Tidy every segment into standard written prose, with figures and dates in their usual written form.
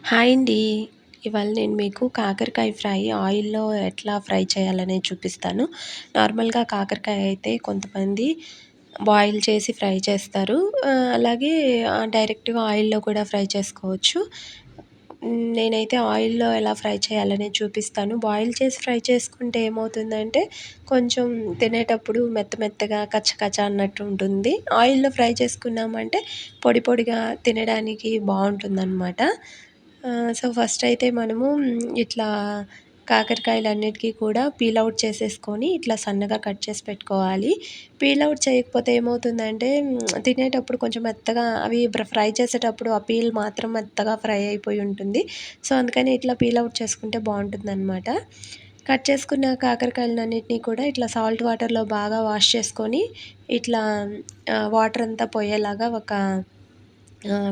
Hi అండి. ఇవాళ నేను మీకు కాకరకాయ ఫ్రై ఆయిల్‌లో ఎట్లా ఫ్రై చేయాలనేది చూపిస్తాను. నార్మల్‌గా కాకరకాయ అయితే కొంతమంది బాయిల్ చేసి ఫ్రై చేస్తారు. అలాగే డైరెక్ట్‌గా ఆయిల్‌లో కూడా ఫ్రై చేసుకోవచ్చు. నేనైతే ఆయిల్‌లో ఎలా ఫ్రై చేయాలనేది చూపిస్తాను. బాయిల్ చేసి ఫ్రై చేసుకుంటే ఏమవుతుందంటే కొంచెం తినేటప్పుడు మెత్త మెత్తగా కచ్చ కచ్చ అన్నట్టు ఉంటుంది. ఆయిల్‌లో ఫ్రై చేసుకున్నామంటే పొడి పొడిగా తినడానికి బావుంటుందనమాట. సో, ఫస్ట్ అయితే మనము ఇట్లా కాకరకాయలన్నిటికి కూడా పీల్ ఔట్ చేసేసుకొని ఇట్లా సన్నగా కట్ చేసి పెట్టుకోవాలి. పీల్ ఔట్ చేయకపోతే ఏమవుతుందంటే తినేటప్పుడు కొంచెం మెత్తగా అవి ఫ్రై చేసేటప్పుడు ఆ పీల్ మాత్రం మెత్తగా ఫ్రై అయిపోయి ఉంటుంది. సో, అందుకని ఇట్లా పీల్ ఔట్ చేసుకుంటే బావుంటుందనమాట. కట్ చేసుకున్న కాకరకాయలన్నిటిని కూడా ఇట్లా సాల్ట్ వాటర్‌లో బాగా వాష్ చేసుకొని ఇట్లా వాటర్ అంతా పోయేలాగా ఒక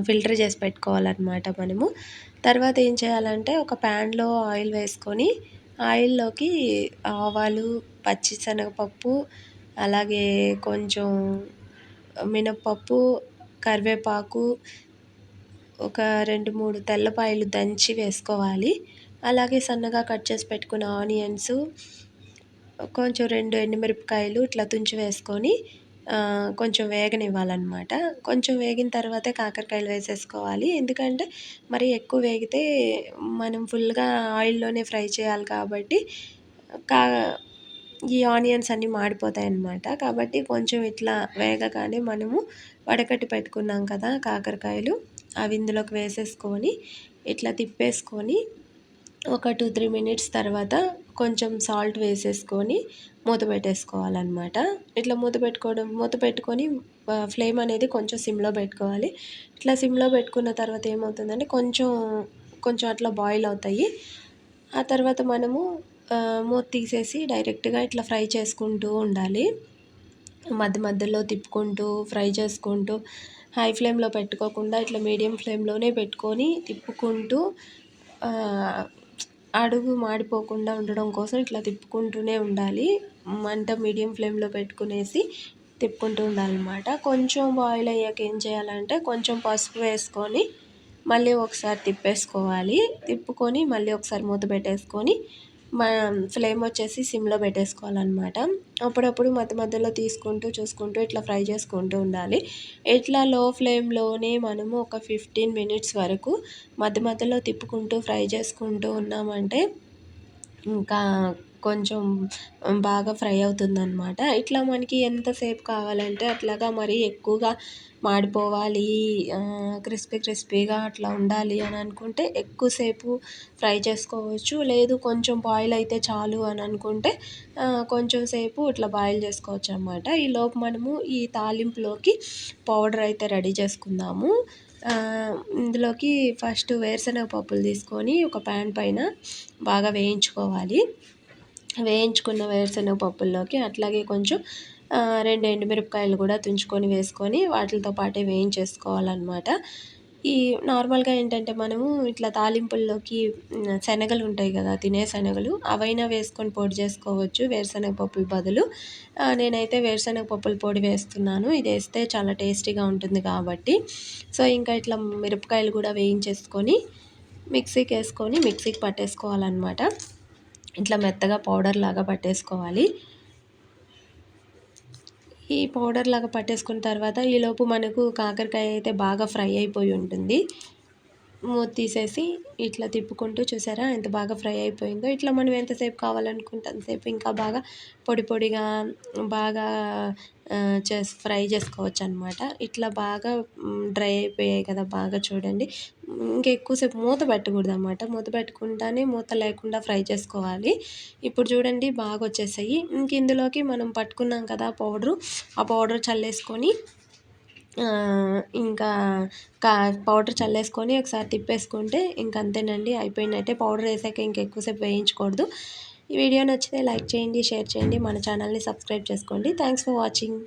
ఫిల్టర్ చేసి పెట్టుకోవాలనమాట మనము. తర్వాత ఏం చేయాలంటే ఒక ప్యాన్‌లో ఆయిల్ వేసుకొని ఆయిల్‌లోకి ఆవాలు, పచ్చిశనగపప్పు, అలాగే కొంచెం మినపప్పు, కరివేపాకు, ఒక 2, 3 తెల్లపాయలు దంచి వేసుకోవాలి. అలాగే సన్నగా కట్ చేసి పెట్టుకున్న ఆనియన్సు, కొంచెం 2 ఎండుమిరపకాయలు ఇట్లా తుంచి వేసుకొని కొంచెం వేగనివ్వాలనమాట. కొంచెం వేగిన తర్వాతే కాకరకాయలు వేసేసుకోవాలి. ఎందుకంటే మరి ఎక్కువ వేగితే మనం ఫుల్‌గా ఆయిల్‌లోనే ఫ్రై చేయాలి కాబట్టి కా ఈ ఆనియన్స్ అన్నీ మాడిపోతాయన్నమాట. కాబట్టి కొంచెం ఇట్లా వేగగానే మనము వడకట్టి పెట్టుకున్నాం కదా కాకరకాయలు, అవి ఇందులోకి వేసేసుకొని ఇట్లా తిప్పేసుకొని ఒక 2, 3 మినిట్స్ తర్వాత కొంచెం సాల్ట్ వేసేసుకొని మూత పెట్టేసుకోవాలనమాట. ఇట్లా మూత పెట్టుకొని ఫ్లేమ్ అనేది కొంచెం సిమ్‌లో పెట్టుకోవాలి. ఇట్లా సిమ్‌లో పెట్టుకున్న తర్వాత ఏమవుతుందంటే కొంచెం అట్లా బాయిల్ అవుతాయి. ఆ తర్వాత మనము మూత తీసేసి డైరెక్ట్‌గా ఇట్లా ఫ్రై చేసుకుంటూ ఉండాలి. మధ్యలో తిప్పుకుంటూ ఫ్రై చేసుకుంటూ హై ఫ్లేమ్‌లో పెట్టుకోకుండా ఇట్లా మీడియం ఫ్లేమ్‌లోనే పెట్టుకొని తిప్పుకుంటూ ఆహ్, అడుగు మాడిపోకుండా ఉండడం కోసం ఇట్లా తిప్పుకుంటూనే ఉండాలి. మంట మీడియం ఫ్లేమ్‌లో పెట్టుకునేసి తిప్పుకుంటూ ఉండాలనమాట. కొంచెం బాయిల్ అయ్యాక ఏం చేయాలంటే కొంచెం పసుపు వేసుకొని మళ్ళీ ఒకసారి తిప్పేసుకోవాలి. తిప్పుకొని మళ్ళీ ఒకసారి మూత పెట్టేసుకొని ఫ్లేమ్ వచ్చేసి సిమ్‌లో పెట్టేసుకోవాలనమాట. అప్పుడప్పుడు మధ్యలో తీసుకుంటూ, చూసుకుంటూ ఇట్లా ఫ్రై చేసుకుంటూ ఉండాలి. ఇట్లా లో ఫ్లేమ్‌లోనే మనము ఒక 15 మినిట్స్ వరకు మధ్యలో తిప్పుకుంటూ ఫ్రై చేసుకుంటూ ఉన్నామంటే ఇంకా కొంచెం బాగా ఫ్రై అవుతుందనమాట. ఇట్లా మనకి ఎంతసేపు కావాలంటే అట్లాగా మరీ ఎక్కువగా మాడిపోవాలి, క్రిస్పీగా అట్లా ఉండాలి అని అనుకుంటే ఎక్కువసేపు ఫ్రై చేసుకోవచ్చు. లేదు కొంచెం బాయిల్ అయితే చాలు అని అనుకుంటే కొంచెం సేపు ఇట్లా బాయిల్ చేసుకోవచ్చనమాట. ఈలోపు మనము ఈ తాలింపులోకి పౌడర్ అయితే రెడీ చేసుకుందాము. ఇందులోకి ఫస్ట్ వేరుశనగ పప్పులు తీసుకొని ఒక ప్యాన్ పైన బాగా వేయించుకోవాలి. వేయించుకున్న వేరుశనగ పప్పుల్లోకి అట్లాగే కొంచెం 2 ఎండుమిరపకాయలు కూడా తుంచుకొని వేసుకొని వాటిలతో పాటే వేయించేసుకోవాలనమాట. ఈ నార్మల్‌గా ఏంటంటే మనము ఇట్లా తాలింపుల్లోకి శనగలు ఉంటాయి కదా! తినే శనగలు అవైనా వేసుకొని పొడి చేసుకోవచ్చు వేరుశనగ పప్పుల బదులు. నేనైతే వేరుశనగ పప్పుల పొడి వేస్తున్నాను. ఇదేస్తే చాలా టేస్టీగా ఉంటుంది కాబట్టి. సో, ఇంకా ఇట్లా మిరపకాయలు కూడా వేయించేసుకొని మిక్సీకి పట్టేసుకోవాలనమాట. ఇట్లా మెత్తగా పౌడర్ లాగా పట్టేసుకోవాలి. ఈ పౌడర్ లాగా పట్టేసుకున్న తర్వాత ఈలోపు మనకు కాకరకాయ అయితే బాగా ఫ్రై అయిపోయి ఉంటుంది. మూత తీసేసి ఇట్లా తిప్పుకుంటూ చూసారా ఎంత బాగా ఫ్రై అయిపోయిందో. ఇట్లా మనం ఎంతసేపు కావాలనుకుంటే అంతసేపు ఇంకా బాగా పొడిగా బాగా ఫ్రై చేసుకోవచ్చనమాట. ఇట్లా బాగా డ్రై అయిపోయాయి కదా! బాగా చూడండి. ఇంకెక్కువసేపు మూత పెట్టకూడదనమాట. మూత పెట్టకుండానే మూత లేకుండా ఫ్రై చేసుకోవాలి. ఇప్పుడు చూడండి బాగొచ్చేసాయి. ఇంక ఇందులోకి మనం పట్టుకున్నాం కదా పౌడరు, ఆ పౌడర్ చల్లేసుకొని ఇంకా కా పౌడర్ చల్లేసుకొని ఒకసారి తిప్పేసుకుంటే ఇంక అంతేనండి అయిపోయినట్టే. పౌడర్ వేసాక ఇంకెక్కువసేపు వేయించకూడదు. ఈ వీడియో నచ్చితే లైక్ చేయండి, షేర్ చేయండి, మన ఛానల్‌ని సబ్స్క్రైబ్ చేసుకోండి. Thanks for watching.